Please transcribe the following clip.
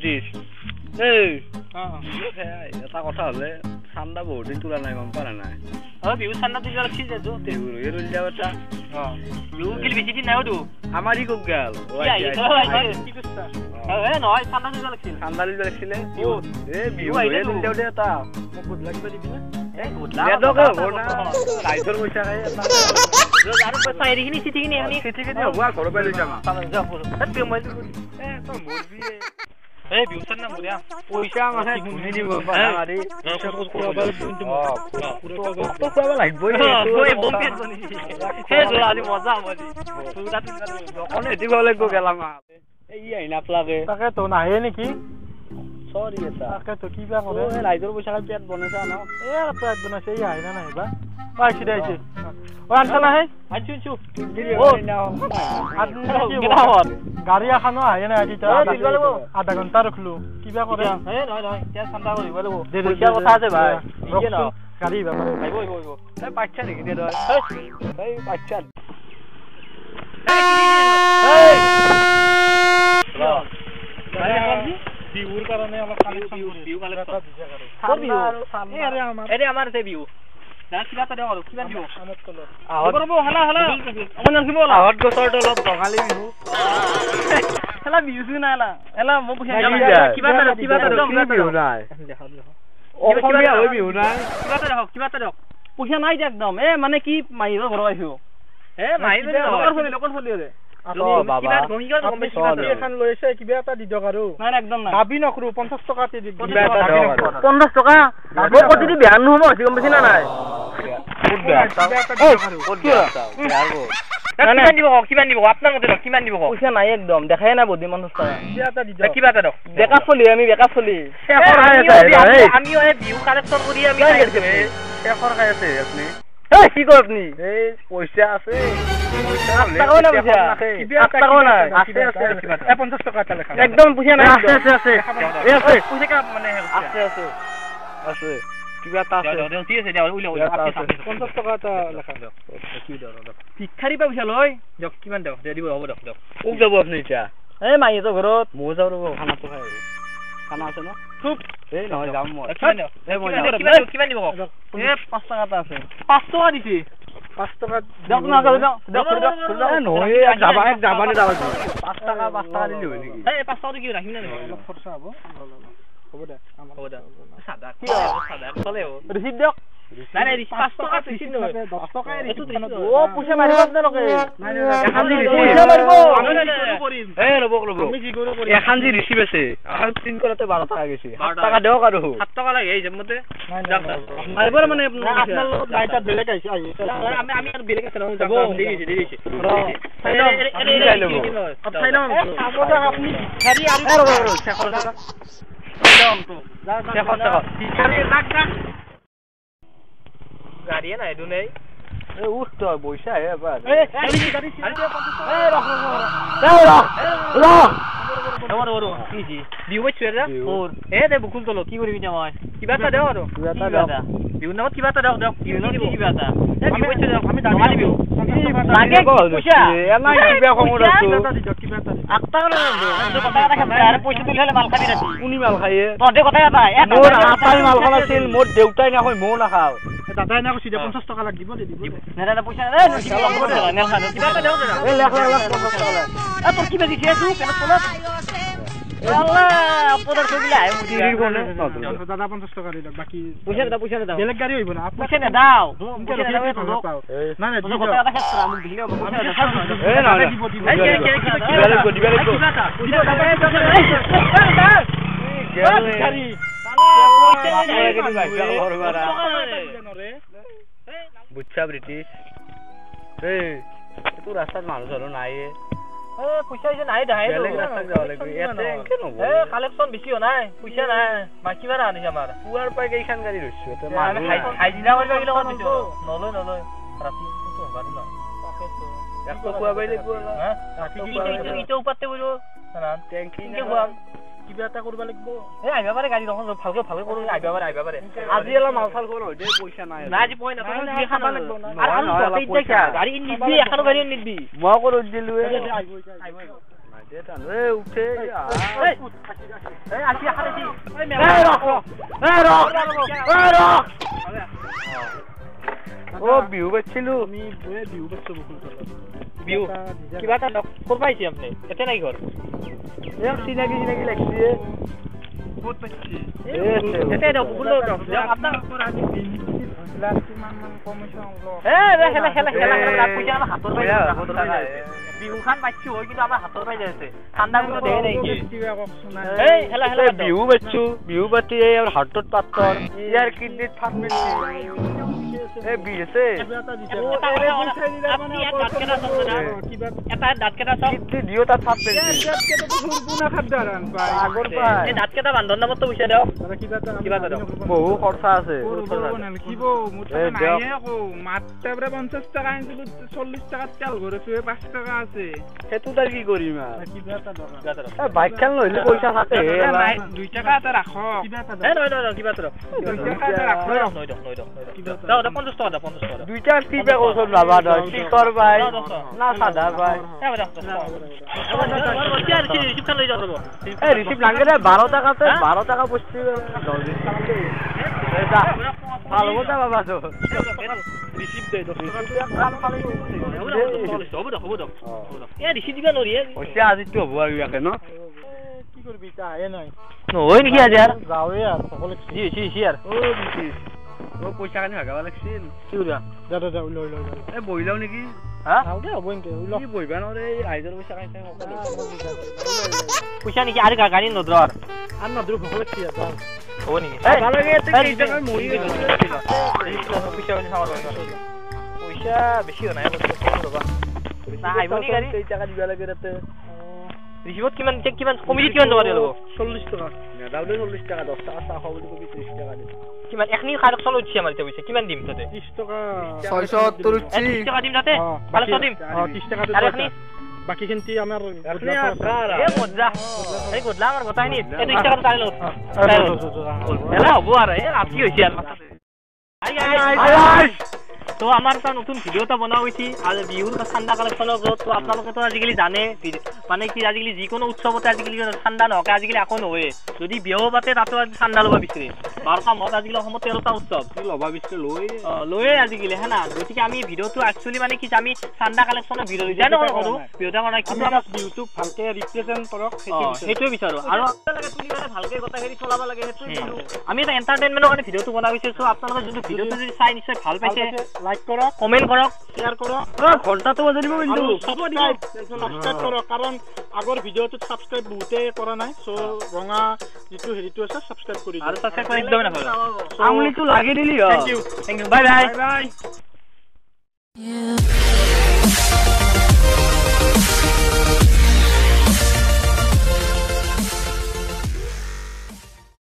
British এই এটা কথা হলে ঠান্ডা বহুত দিন তোলা নাই গম পারা নাই বিহু ঠান্ডা তুই লাগছি যে তো বিহু রইল যাওয়াটা বিহু গিল বেশি দিন নাই তো আমারই খুব গেল কি করছা নয় ঠান্ডা তুই লাগছি ঠান্ডা দিল লাগছিলে এ বিহু রইল যাওতে এটা মোক গুড লাগবে দিবি না গুড লাগ রাইজর পয়সা খাই আর পয়সা এরিখিনি সিটিখিনি এখানে সিটিখিনি হবো আর ঘর বাইরে যামা যা পুরো তুই মই তো মরবি এই বিহু ঠান্ডা মরিয়া পয়সা মানে শুনি দিব বাড়ি তো কোয়া লাগবে ওই বম্বে বনি হে জোলালি মজা মজি পুরা দিন যখন এদিকে লাগবে গেলাম এই আইনা প্লাগে তাকে তো নাহে নেকি সরি এটা তাকে তো কি বা করে ওই রাইজর পয়সা খাই পেট বনেছে না এ পেট বনাইছে এই আইনা নাই বা পাইছি দেইছে ও আনছ না হে আনছু ও গাড়ি এখানো আহে না আজি আধা ঘন্টা রখলো কিবা করে হে নয় নয় তে ঠান্ডা করিব লাগব পয়সা কথা আছে ভাই ইয়ে না গাড়ি ব্যাপারে আইবো আইবো আইবো এই বাচ্চা নাকি দে দয় এই বাচ্চা বিহুর কারণে অলপ কালেকশন করি বিহু কালেকশন দিছে করে কোন বিহু এই আরে আমার এরে আমার তে বিহু না কিবা তা দেও কিবা বিহু আমত কলো আহত করব হালা হালা আমার নাম কি বল আহত গছৰটো অলপ বঙালী বিহু হেলা বিহু না হেলা হেলা মো বুঝা কিবা তা বিহু নাই অসমীয়া হৈ বিহু নাই কিবা তা দেখক পইচা নাই যে একদম এ মানে কি মাইৰ ঘৰ আইছো এ মাইৰ লোকৰ চলি ৰে বাবা এখন লৈছে কিবা এটা দি দক আৰু নাই একদম নাই ভাবি নকৰো 50 টকা তে দি 50 টকা মই কতি বেয়া নহব আছে গম পাইছ না নাই কিমান দিব আপনার মতে কিমান দিব পয়সা নাই একদম দেখাই না বদি 50 টাকা কিবা এটা দক বেকআপ চলি আমি বেকআপ চলি আমিও এই বিহু কালেকশন কৰি আমি শেষৰ খাই আছে আপুনি এই কি কয় আপনি এই পইচা আছে একদম পইচা নাই আছে আছে পইচা মানে আছে কিবা এটা আছে ঠিক আছে দিয়া উইলা 50 টকা এটা লেখা কি দৰ ভিক্ষাৰী পা পইচা লয় দিয়ক কিমান দিয়ক দে দিব হ'ব দিয়ক দিয়ক কোক যাব আপুনি এতিয়া এই মাইহঁতৰ ঘৰত মই যাওঁ ৰ'ব খানাটো খাই খানা আছে ন খুব এই নহয় যাম মই কিমান দিব এ 5 টকা এটা আছে 5 টকা দিছি 5 টকা দিয়ক না দিয়ক নহয় যাবা যাবানে যাবা 5 টকা দিলে হয় নেকি এই 5 টকা কি ৰাখিম না অলপ খৰচা হ'ব হ'ব দে হ'ব দে সাদা কি সাদা চলে ৰিসিভ দিয়ক নাই নাই 5 টকা ৰিসিভ নহয় 10 টকা ৰিসিভ ও পইচা মাৰিব আপোনালোকে এখন দি পইচা মাৰিব আমি কৰিম এই ৰ'ব আমি কি কৰো কৰি এখন যি ৰিসিভ আছে আৰু 3 কৰতে 12 টকা গৈছে 7 টকা দিয়ক আৰু 7 টকা লাগে এই জমতে মাৰিব মানে আপোনাৰ বাইটা বেলেগ আহিছে আমি আৰু বেলেগ আছে নহয় যাব দেখিছে আপনি গাড়ি আৰু গাড়িয়ে নাই দু নেই এই উঠ তই বইছা হে এবাৰ বিহু চুৱেৰা এ দে বুকুল তলো কি কৰিবি এতিয়া মই কিবা এটা দেও আৰু বিহু নামত কিবা এটা দিয়ক বিহু নামত কিবা এটা আমি দাঙালি বিহু লাগে পইচা এনা কিবা খবৰ আছে কিবা এটা আটটা কথা এটা খাব আৰু পইচা তুলি হলে মাল খাবি ৰাতি কোনি মাল খায়ে তহঁতে কথা এটা মোৰ আটাই মালখন আছিল মোৰ দেউতাই নাখায় ময়ো নাখাওঁ দাদাই না কৈছি 50 টকা লাগ দিব নেৰা পইচা নাই কিবা এটা দেও এই লাখ 50 টকা লাগ এ তোৰ কি বেজি খেয়ে তুই কেন তলত আল্লাহ আপনৰ কবিলা আই মুদিৰ কোনে দাদা 50 টকা দি বাকি পইচা দাও বেলেগ গাড়ি হইব না পইচা দাও না না তোৰ কথা এটা খেছৰা মোক দিলে এই না দিব বুঝছা ব্ৰিটিশ এই তোৰ ৰাস্তাত মানুহ ধৰো নাই পইচা নাই দাই বেলেগ ৰাস্তাত যাব লাগিব ইয়াতে কেন হ'ব এ কালেকচন বেছি নাই পইচা নাই বাকি বাৰ আনিছ আমাৰ পুৱাৰ পাই কেইখান গাড়ী ৰৈছো এতে আমি হাইজিনা কৰিব গিলা কোন দিছো নলয় ৰাতি তো বাৰি না তাকেতো একটো কুৱা বাইলে গ'লা হা ৰাতি ইটো উপাতে বইলো না ট্যাঙ্কি কি খুৱাম কিবা এটা কৰিব লাগিব এ আইবা পাৰে গাড়ি ৰখন ভালকৈ কৰো আইবা পারে আজি এলা মালফাল কোন হইতে পইচা নাই না আজি পই না তই দুই খাবা লাগব না আৰু তই ইচ্ছা গাড়ী নিবি এখানো গাড়ী নিবি মই কৰি দিলু উঠে আসি হারেছি ও বিহু বাচ্ছিলো আমি বিহু বাচ্চা বকুল তলত বিহু কিবা এটা করবা আইছি আপনি এতে নাই ঘর চিনাকি লাগছে বহুত পাচ্ছি এতে দাও বকুল দাও আপনার পয়সা আমার হাতর পাই বিহু খান পাইছি হয় কিন্তু আমার হাতর পাই যাচ্ছে ঠান্ডা কিন্তু দেয় নাই এই হেলা হেলা বিহু বাচ্চু বিহু বাতি আর হাতত পাত্তর ইয়ার কিডনিত ফাট মেলছি এ বিছে দাঁত কেটা চব কিডনি দিও তাত ফাট মেলছি আগৰ পাই এই দাঁত কেটা বান্ধন নামত পইচা দাও কিবা এটা বহু খৰচা আছে নালকিব মোৰ তাত নাইয়ে আকৌ মাত্ৰ 50 টকা আনিছিলো 40 টকাত তেল ভৰাইছো 5 টকা আছে সেইটো তাৰ কি কৰিম কিবা এটা এ বাইক খান লইলে পইচা থাকে 2 টকা এটা ৰাখ কিবা এটা এ নহয় কিবা এটা 2 টকা এটা ৰাখ দাও 50 টকা দাও 50 টকা দুইটা টিপে কোন বাবা দয় স্পিকাৰ বাই না সাদা বাই এ রিসিভ লাগে রে 12 টাকাতে 12 টাকা বসছি 10 টাকা দে এটা ভালো কথা বাবা তো রিসিভ দে 10 টাকা কাম খালি হবো দাও এ রিসিভ দিবা নৰি ওইটা আজিটো হবো আৰু ইয়াকে ন কি করবি তা এ নাই নহয় নেকি আজি আর যাওয়ে আর সকলে জি আর ও বিছি ও পয়সা কানি হাগাবা লাগছিল কি উৰা যা লই এ বইলাও নেকি হ্যাঁ আও দে হবো ইনকে কি বইবা নরে ৰাইজৰ পয়সা কানি সকলো পইচা নেকি আৰ গাড়ি নদ্ৰৰ আর না দ্রু ভকলে কি আছে হ'ব নেকি ভালো লাগে এই টাকা মৰি গৈছিল পইচা পইচা বেছি নাই ৰবা না আইব নি গাড়ী এই টাকা দিবা লাগে তাতে রিসিভত কিমান কমিটিত কিমান জমা দিব 40 টাকা নেদাউলে 40 টাকা 10 টাকা চাহ খাব দিব 30 টাকা দিম কিমান এখনি খাৰক চল উঠছি আমাৰ পইচা কিমান দিম তাতে 30 টাকা 670 উঠছি 30 টাকা দিম তাতে ভালো চল দিম 30 টাকা আর এখনি বাকি কিন্তু আমার এখনি আকারা এ মজা এই গদলা আমার কথাই নি এই 30 টাকা তাই লও এলা হবো আর এ রাত কি হইছে আর আই তো আমার তা নতুন ভিডিওটা বনাও হইছি আর বিহুর ঠান্ডা কালেকশনৰ তো আপোনালোকে তো আজিকালি জানে মানে কি আজিকালি যিকোনো উৎসৱতে আজিকালি ঠান্ডা নকে আজিকালি আকৌ নহয় যদি বিহু পাতে তাতো ঠান্ডা লবা বিচাৰে বাৰটা মত আজিকালি অসমত 13টা উৎসৱ কি লবা বিচাৰে লয়ে আজিকালি হ্যাঁ না গতিকে আমি ভিডিওটো একচুয়ালি মানে কি আমি ঠান্ডা কালেকশনৰ ভিডিও জানো কৰো ভিডিওটা মানে কি আমৰা ইউটিউব ভালকে ৰিপ্ৰেজেন্ট কৰক সেইটোৱে বিচাৰো আৰু আপোনালোকে তুমি মানে ভালকে কথা হেৰি চলাব লাগে সেইটো আমি এটা এন্টাৰটেইনমেন্টৰ কাৰণে ভিডিওটো বনাই বিচাৰিছো আপোনালোকে যদি ভিডিওটো যদি চাই নিশ্চয় ভাল পাইছে লাইক কৰক কমেন্ট কৰক শেয়াৰ কৰক ঘন্টাটো বজালিব কিন্তু সাবস্ক্ৰাইব কৰক কাৰণ আগৰ ভিডিওটোত সাবস্ক্ৰাইব বহুতে কৰা নাই সো ৰঙা যিটো হেৰিটো আছে সাবস্ক্ৰাইব কৰি আৰু সাবস্ক্ৰাইব কৰি একদম না আঙুলিটো লাগি দিলি থ্যাংক ইউ বাই বাই